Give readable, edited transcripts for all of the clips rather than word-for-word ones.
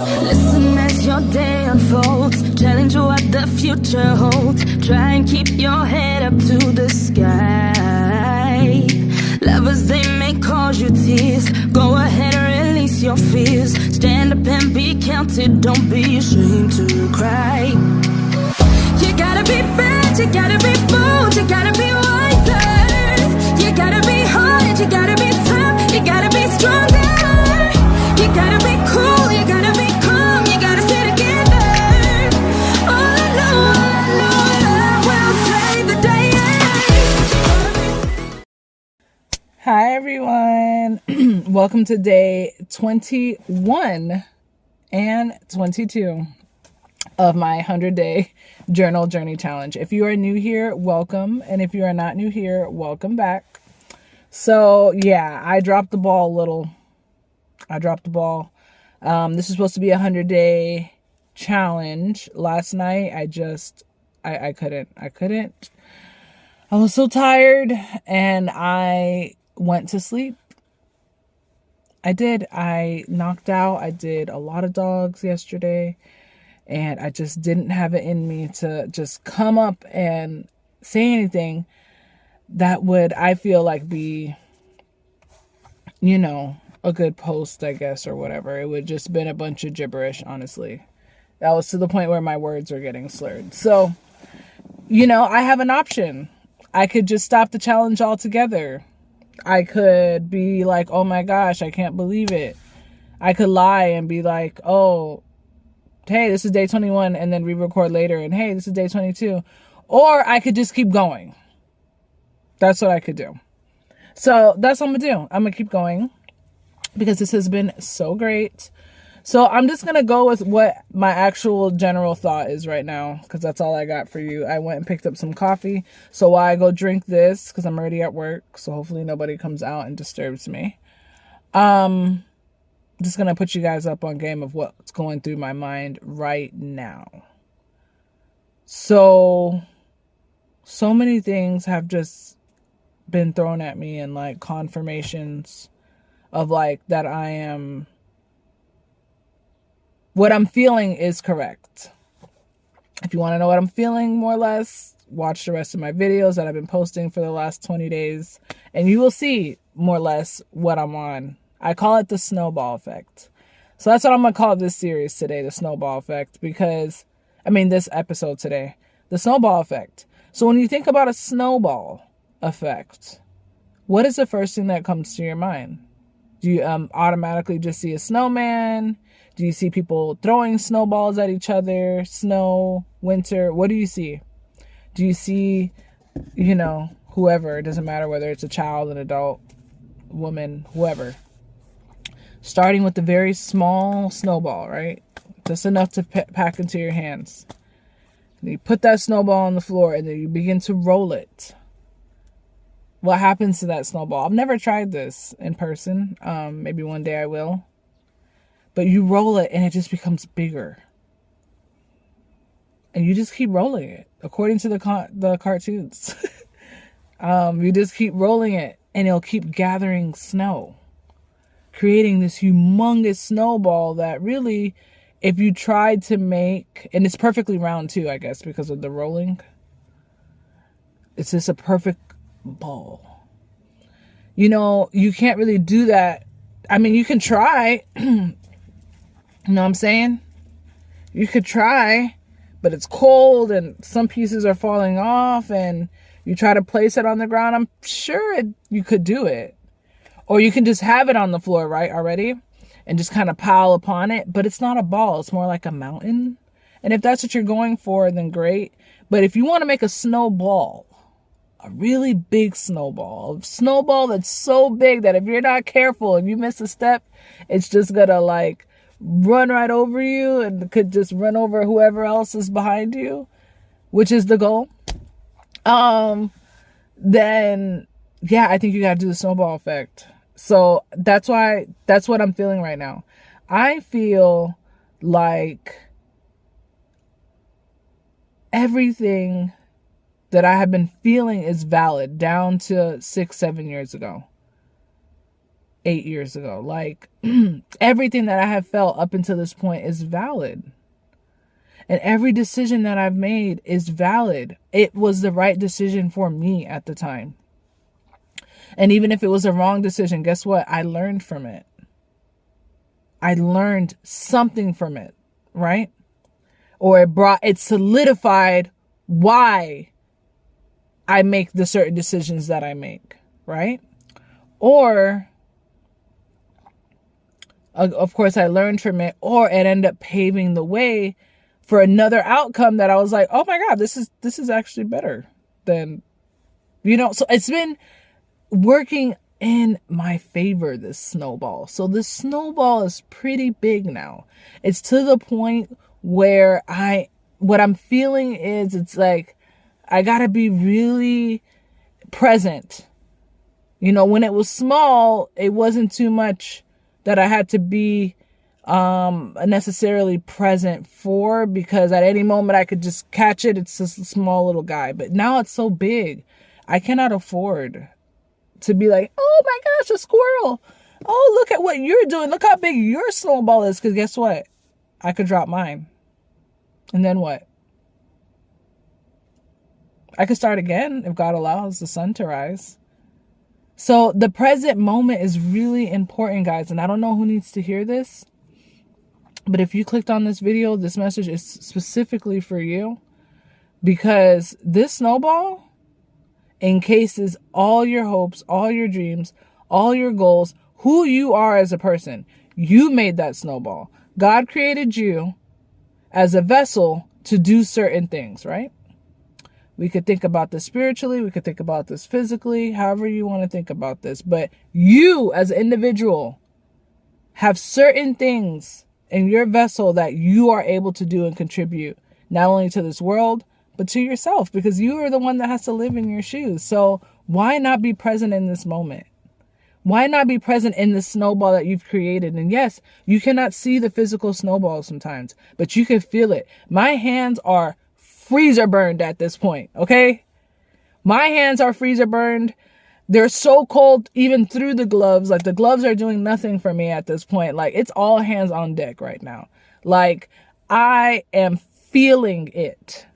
Listen as your day unfolds, challenge what the future holds. Try and keep your head up to the sky. Lovers, they may cause you tears. Go ahead and release your fears. Stand up and be counted, don't be ashamed to cry. You gotta be bad, you gotta be bold, you gotta be wiser. You gotta be hard, you gotta be tough, you gotta be stronger. You gotta be cool, you gotta be calm, you gotta stay together. All I know, will save the day. Hi everyone, welcome to day 21 and 22 of my 100-day journal journey challenge. If you are new here, welcome. And if you are not new here, welcome back. So yeah, I dropped the ball a little. This is supposed to be a 100-day challenge. Last night, I couldn't. I was so tired and I went to sleep. I did. I knocked out. I did a lot of dogs yesterday and I just didn't have it in me to just come up and say anything that would, I feel like, be, a good post, I guess, or whatever. It would just been a bunch of gibberish, honestly. That was to the point where my words were getting slurred. So, I have an option. I could just stop the challenge altogether. I could be like, oh my gosh, I can't believe it. I could lie and be like, oh, hey, this is day 21, and then re-record later, and hey, this is day 22. Or I could just keep going. That's what I could do. So that's what I'm going to do. I'm going to keep going because this has been so great. So I'm just going to go with what my actual general thought is right now, because that's all I got for you. I went and picked up some coffee. So while I go drink this, because I'm already at work, so hopefully nobody comes out and disturbs me. Just going to put you guys up on game of what's going through my mind right now. So many things have just been thrown at me, and like confirmations of like that what I'm feeling is correct. If you want to know what I'm feeling more or less, watch the rest of my videos that I've been posting for the last 20 days and you will see more or less what I'm on. I call it the snowball effect. So that's what I'm going to call this series today, the snowball effect, because this episode today, the snowball effect. So when you think about a snowball effect, what is the first thing that comes to your mind? Do you automatically just see a snowman? Do you see people throwing snowballs at each other? Snow, winter? What do you see? Do you see, whoever? It doesn't matter whether it's a child, an adult, woman, whoever. Starting with the very small snowball, right? Just enough to pack into your hands. And you put that snowball on the floor and then you begin to roll it. What happens to that snowball? I've never tried this in person. Maybe one day I will. But you roll it and it just becomes bigger. And you just keep rolling it. According to the cartoons. You just keep rolling it and it'll keep gathering snow. Creating this humongous snowball that really, if you tried to make, and it's perfectly round too, I guess, because of the rolling. It's just a perfect ball. You can't really do that. You can try. You know what I'm saying? You could try, but it's cold and some pieces are falling off and you try to place it on the ground. I'm sure you could do it. Or you can just have it on the floor, right, already, and just kind of pile upon it. But it's not a ball. It's more like a mountain. And if that's what you're going for, then great. But if you want to make a snowball, a really big snowball, a snowball that's so big that if you're not careful and you miss a step, it's just going to like run right over you and could just run over whoever else is behind you, which is the goal. Then yeah, I think you got to do the snowball effect. So that's what I'm feeling right now. I feel like everything that I have been feeling is valid down to 6-7 years ago. 8 years ago. Like, everything that I have felt up until this point is valid. And every decision that I've made is valid. It was the right decision for me at the time. And even if it was a wrong decision, guess what? I learned from it. I learned something from it, right? Or it solidified why I make the certain decisions that I make, right? Or, of course, I learned from it, or it ended up paving the way for another outcome that I was like, oh my God, this is actually better than, so it's been working in my favor, this snowball. So this snowball is pretty big now. It's to the point where what I'm feeling is, it's like, I gotta be really present. When it was small, it wasn't too much that I had to be necessarily present for, because at any moment I could just catch it. It's just a small little guy. But now it's so big, I cannot afford to be like, oh my gosh, a squirrel. Oh, look at what you're doing. Look how big your snowball is. Because guess what? I could drop mine. And then what? I could start again if God allows the sun to rise. So the present moment is really important, guys. And I don't know who needs to hear this, but if you clicked on this video, this message is specifically for you, because this snowball encases all your hopes, all your dreams, all your goals, who you are as a person. You made that snowball. God created you as a vessel to do certain things, right? We could think about this spiritually. We could think about this physically, however you want to think about this. But you as an individual have certain things in your vessel that you are able to do and contribute, not only to this world, but to yourself, because you are the one that has to live in your shoes. So why not be present in this moment? Why not be present in the snowball that you've created? And yes, you cannot see the physical snowball sometimes, but you can feel it. My hands are freezer burned at this point, okay? My hands are freezer burned. They're so cold even through the gloves. Like, the gloves are doing nothing for me at this point. Like, it's all hands on deck right now. Like, I am feeling it.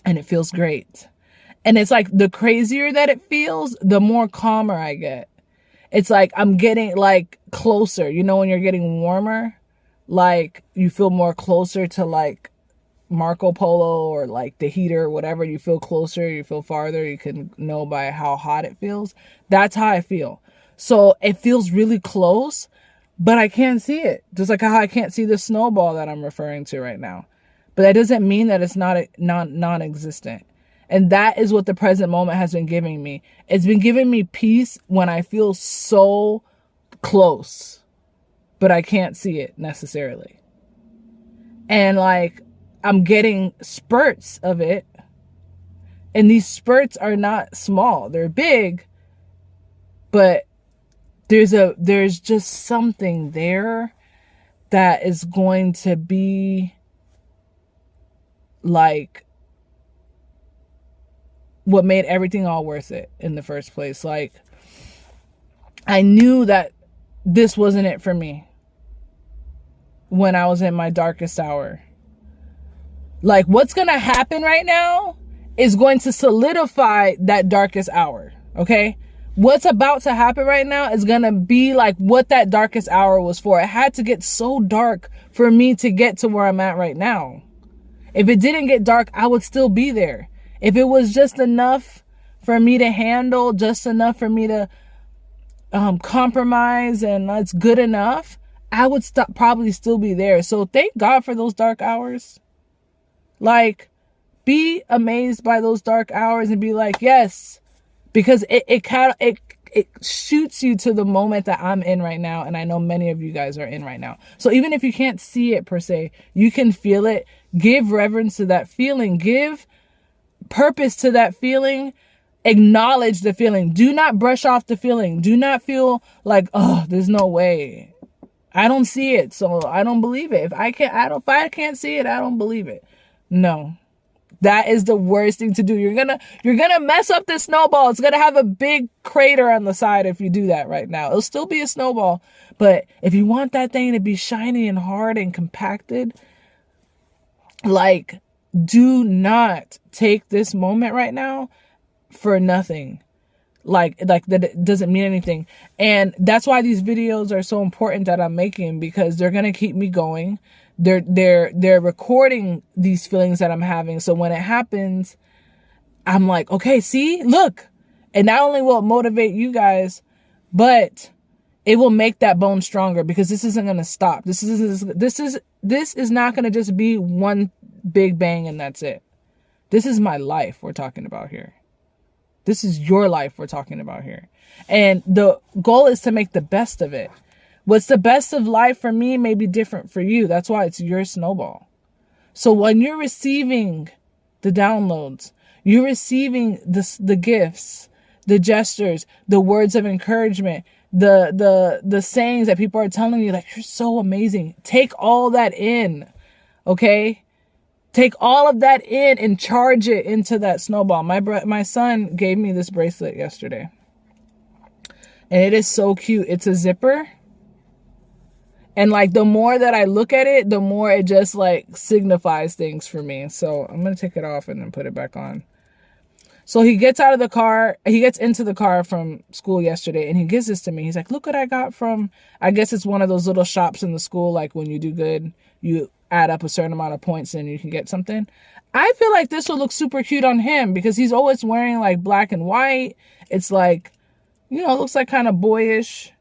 And it feels great. And it's like, the crazier that it feels, the more calmer I get. It's like I'm getting like closer. When you're getting warmer, like you feel more closer to like Marco Polo or like the heater or whatever. You feel closer, you feel farther. You can know by how hot it feels. That's how I feel. So it feels really close, but I can't see it. Just like how I can't see the snowball that I'm referring to right now. But that doesn't mean that it's not non-existent. And that is what the present moment has been giving me. It's been giving me peace when I feel so close, but I can't see it necessarily. And like, I'm getting spurts of it. And these spurts are not small. They're big, but there's just something there that is going to be like what made everything all worth it in the first place. Like, I knew that this wasn't it for me when I was in my darkest hour. Like, what's going to happen right now is going to solidify that darkest hour. Okay. What's about to happen right now is going to be like what that darkest hour was for. It had to get so dark for me to get to where I'm at right now. If it didn't get dark, I would still be there. If it was just enough for me to handle, just enough for me to compromise, and it's good enough, I would probably still be there. So thank God for those dark hours. Like, be amazed by those dark hours and be like, yes, because it shoots you to the moment that I'm in right now. And I know many of you guys are in right now. So even if you can't see it per se, you can feel it. Give reverence to that feeling. Give purpose to that feeling. Acknowledge the feeling. Do not brush off the feeling. Do not feel like, oh, there's no way. I don't see it, so I don't believe it. If I can't see it, I don't believe it. No. That is the worst thing to do. You're gonna mess up this snowball. It's gonna have a big crater on the side if you do that right now. It'll still be a snowball, but if you want that thing to be shiny and hard and compacted, like, do not take this moment right now for nothing. Like that it doesn't mean anything. And that's why these videos are so important that I'm making, because they're gonna keep me going. They're recording these feelings that I'm having. So when it happens, I'm like, okay, see, look. And not only will it motivate you guys, but it will make that bone stronger, because this isn't going to stop. This is not going to just be one big bang and that's it. This is my life we're talking about here. This is your life we're talking about here. And the goal is to make the best of it. What's the best of life for me may be different for you. That's why it's your snowball. So when you're receiving the downloads, you're receiving the gifts, the gestures, the words of encouragement, the sayings that people are telling you, like, you're so amazing. Take all that in, okay? Take all of that in and charge it into that snowball. My son gave me this bracelet yesterday. And it is so cute. It's a zipper. And like, the more that I look at it, the more it just like signifies things for me. So I'm going to take it off and then put it back on. So he gets out of the car. He gets into the car from school yesterday and he gives this to me. He's like, look what I got from, I guess it's one of those little shops in the school. Like when you do good, you add up a certain amount of points and you can get something. I feel like this will look super cute on him because he's always wearing like black and white. It's like, you know, it looks like kind of boyish.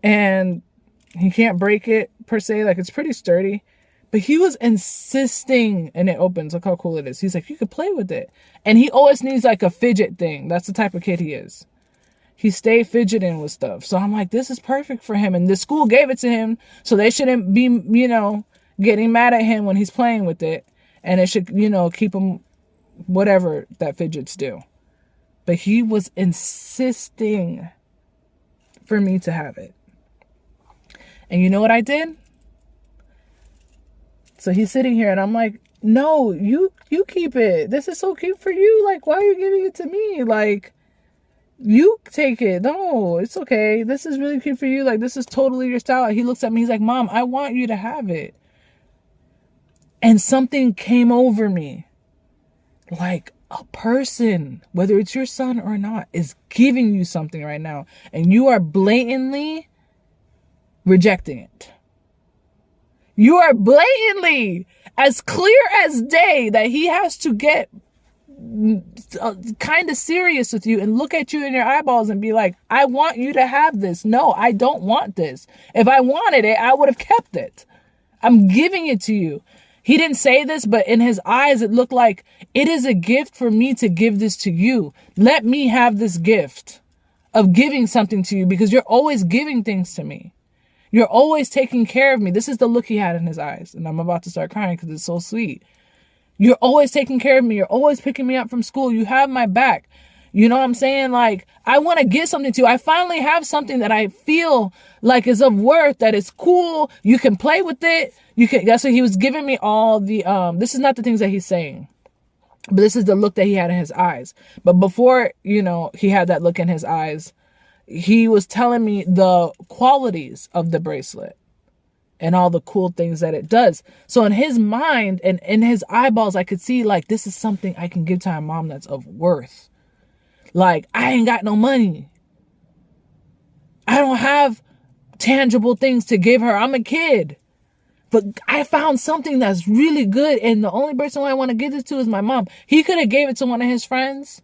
And he can't break it per se. Like, it's pretty sturdy. But he was insisting, and it opens. Look how cool it is. He's like, you could play with it. And he always needs like a fidget thing. That's the type of kid he is. He stayed fidgeting with stuff. So I'm like, this is perfect for him. And the school gave it to him. So they shouldn't be, you know, getting mad at him when he's playing with it. And it should, you know, keep him whatever that fidgets do. But he was insisting for me to have it. And you know what I did? So he's sitting here and I'm like, no, you keep it. This is so cute for you. Like, why are you giving it to me? Like, you take it. No, it's okay. This is really cute for you. Like, this is totally your style. He looks at me. He's like, Mom, I want you to have it. And something came over me. Like, a person, whether it's your son or not, is giving you something right now. And you are blatantly rejecting it. You are blatantly, as clear as day, that he has to get kind of serious with you and look at you in your eyeballs and be like, I want you to have this. No, I don't want this. If I wanted it, I would have kept it. I'm giving it to you. He didn't say this, but in his eyes, it looked like it is a gift for me to give this to you. Let me have this gift of giving something to you, because you're always giving things to me. You're always taking care of me. This is the look he had in his eyes. And I'm about to start crying because it's so sweet. You're always taking care of me. You're always picking me up from school. You have my back. You know what I'm saying? Like, I want to give something to you. I finally have something that I feel like is of worth, that is cool. You can play with it. That's what he was giving me all the, this is not the things that he's saying, but this is the look that he had in his eyes. But before, you know, he had that look in his eyes, he was telling me the qualities of the bracelet and all the cool things that it does. So in his mind and in his eyeballs, I could see like, this is something I can give to my mom that's of worth. Like, I ain't got no money. I don't have tangible things to give her. I'm a kid. But I found something that's really good. And the only person I want to give this to is my mom. He could have gave it to one of his friends.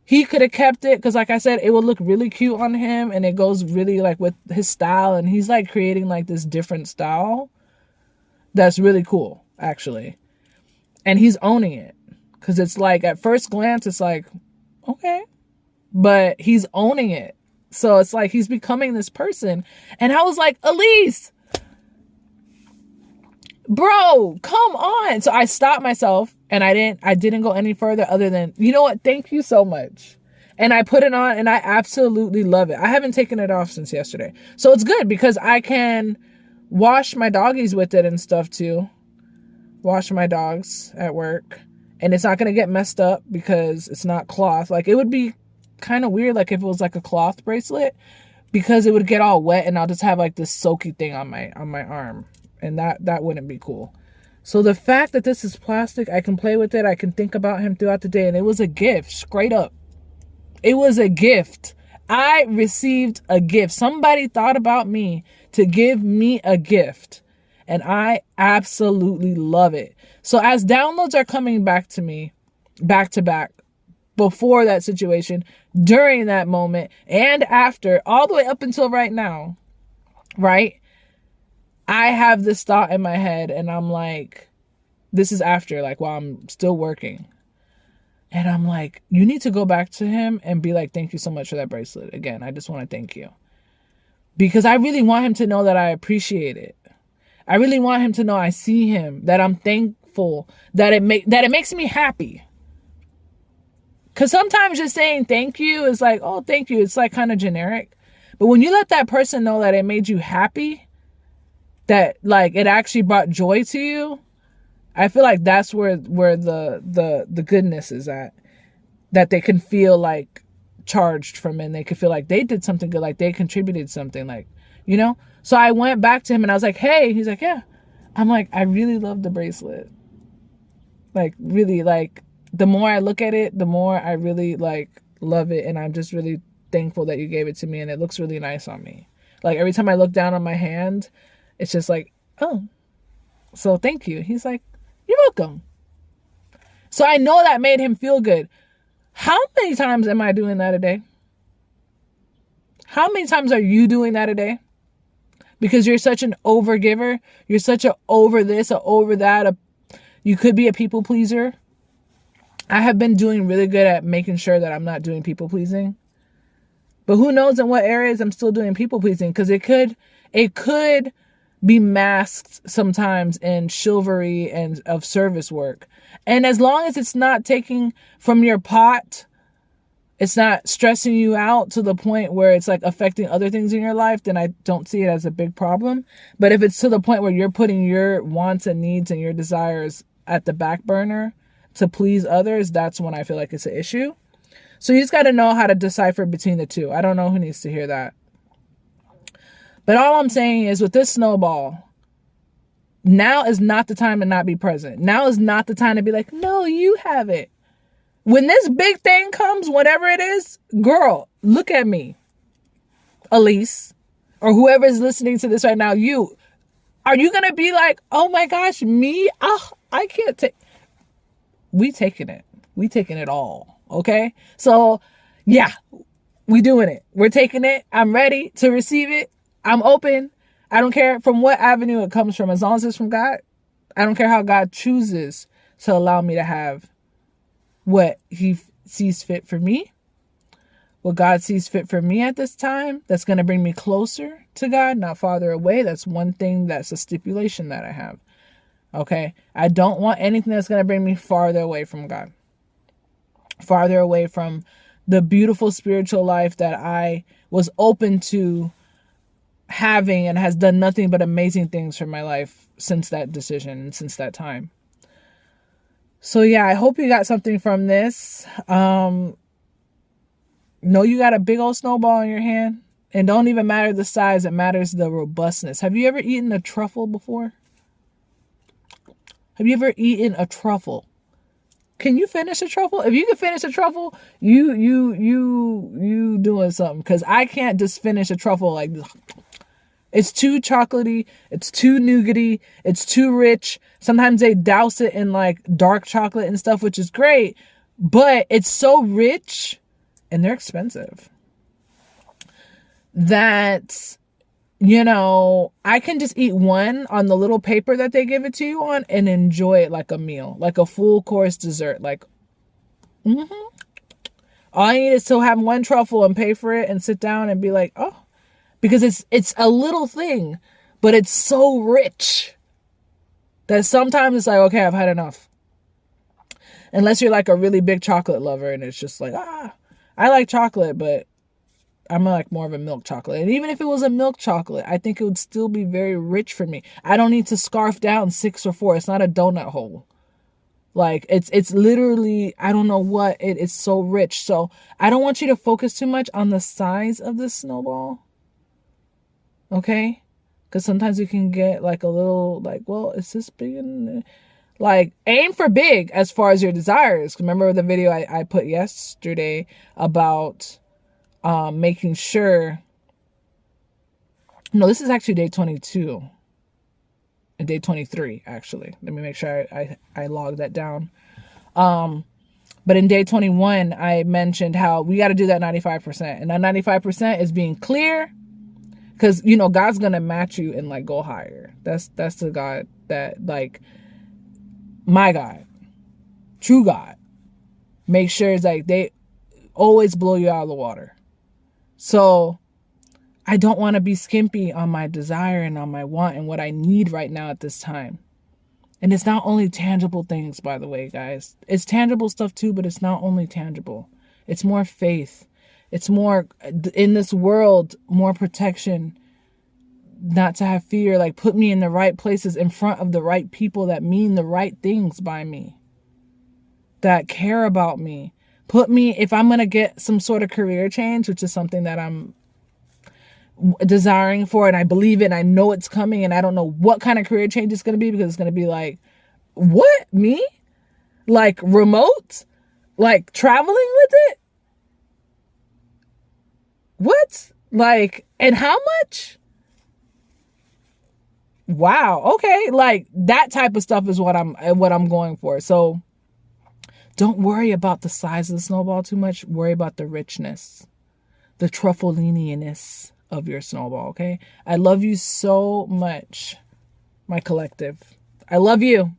He could have kept it because, like I said, it would look really cute on him. And it goes really like with his style. And he's like creating like this different style that's really cool, actually. And he's owning it. Because it's like, at first glance, it's like, okay. But he's owning it. So it's like he's becoming this person. And I was like, Elise, bro, come on. So I stopped myself and I didn't go any further other than, you know what? Thank you so much. And I put it on and I absolutely love it. I haven't taken it off since yesterday. So it's good because I can wash my doggies with it and stuff too. wash my dogs at work. And it's not going to get messed up because it's not cloth. Like, it would be kind of weird, like, if it was like a cloth bracelet, because it would get all wet and I'll just have like this soaky thing on my arm. And that wouldn't be cool. So the fact that this is plastic, I can play with it. I can think about him throughout the day. And it was a gift, straight up. It was a gift. I received a gift. Somebody thought about me to give me a gift. And I absolutely love it. So as downloads are coming back to me, back to back, before that situation, during that moment, and after, all the way up until right now, right? I have this thought in my head and I'm like, this is after, like, while I'm still working. And I'm like, you need to go back to him and be like, thank you so much for that bracelet. Again, I just want to thank you. Because I really want him to know that I appreciate it. I really want him to know I see him, that I'm thankful, that it makes me happy. Because sometimes just saying thank you is like, oh, thank you. It's like kind of generic. But when you let that person know that it made you happy, that like it actually brought joy to you, I feel like that's where the goodness is at. That they can feel like charged from it, and they can feel like they did something good, like they contributed something, like, you know? So I went back to him and I was like, hey, he's like, yeah. I'm like, I really love the bracelet. Like, really, like, the more I look at it, the more I really like love it. And I'm just really thankful that you gave it to me. And it looks really nice on me. Like, every time I look down on my hand, it's just like, oh, so thank you. He's like, you're welcome. So I know that made him feel good. How many times am I doing that a day? How many times are you doing that a day? Because you're such an overgiver. You're such a over this or over that. You could be a people pleaser. I have been doing really good at making sure that I'm not doing people pleasing. But who knows in what areas I'm still doing people pleasing? Because it could be masked sometimes in chivalry and of service work. And as long as it's not taking from your pot, it's not stressing you out to the point where it's like affecting other things in your life, then I don't see it as a big problem. But if it's to the point where you're putting your wants and needs and your desires at the back burner to please others, that's when I feel like it's an issue. So you just got to know how to decipher between the two. I don't know who needs to hear that. But all I'm saying is, with this snowball, now is not the time to not be present. Now is not the time to be like, no, you have it. When this big thing comes, whatever it is, girl, look at me. Elise, or whoever is listening to this right now, are you going to be like, oh my gosh, me? Oh, I can't take. We taking it all. Okay. So yeah, we doing it. We're taking it. I'm ready to receive it. I'm open. I don't care from what avenue it comes from, as long as it's from God. I don't care how God chooses to allow me to have what he sees fit for me. What God sees fit for me at this time, that's going to bring me closer to God, not farther away. That's one thing, that's a stipulation that I have. Okay? I don't want anything that's going to bring me farther away from God. Farther away from the beautiful spiritual life that I was open to having and has done nothing but amazing things for my life since that decision, since that time. So yeah, I hope you got something from this. Know you got a big old snowball in your hand, and don't even matter the size, it matters the robustness. Have you ever eaten a truffle before? Have you ever eaten a truffle? Can you finish a truffle? If you can finish a truffle, you doing something. Because I can't just finish a truffle like this. It's too chocolatey. It's too nougaty. It's too rich. Sometimes they douse it in like dark chocolate and stuff, which is great. But it's so rich, and they're expensive, that, you know, I can just eat one on the little paper that they give it to you on and enjoy it like a meal, like a full course dessert. Like, all I need is to have one truffle and pay for it and sit down and be like, oh, because it's a little thing, but it's so rich that sometimes it's like, okay, I've had enough. Unless you're like a really big chocolate lover and it's just like, I like chocolate, but I'm like more of a milk chocolate. And even if it was a milk chocolate, I think it would still be very rich for me. I don't need to scarf down 6 or 4. It's not a donut hole. Like it's literally, I don't know what, it's so rich. So I don't want you to focus too much on the size of the snowball. Okay? Because sometimes you can get like a little like, well, is this big? Like, aim for big as far as your desires. Remember the video I put yesterday about making sure. No, this is actually day 22. And day 23, actually. Let me make sure I log that down. But in day 21, I mentioned how we got to do that 95%. And that 95% is being clear. Because, you know, God's going to match you and, like, go higher. That's the God that, like, my God, true God, make sure it's like they always blow you out of the water. So I don't want to be skimpy on my desire and on my want and what I need right now at this time. And it's not only tangible things, by the way, guys. It's tangible stuff too, but it's not only tangible. It's more faith. It's more, in this world, more protection. Not to have fear. Like, put me in the right places in front of the right people that mean the right things by me. That care about me. Put me, if I'm going to get some sort of career change, which is something that I'm desiring for and I believe it, I know it's coming, and I don't know what kind of career change it's going to be, because it's going to be like, what? Me? Like remote? Like traveling with it? What? Like, and how much? Wow. Okay. Like, that type of stuff is what I'm going for. So don't worry about the size of the snowball too much. Worry about the richness, the truffolininess of your snowball. Okay. I love you so much, my collective. I love you.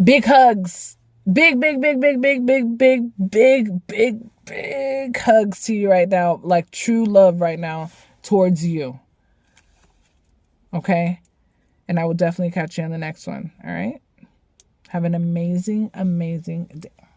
Big hugs. Big hugs to you right now. Like, true love right now towards you. Okay. And I will definitely catch you on the next one. All right. Have an amazing, amazing day.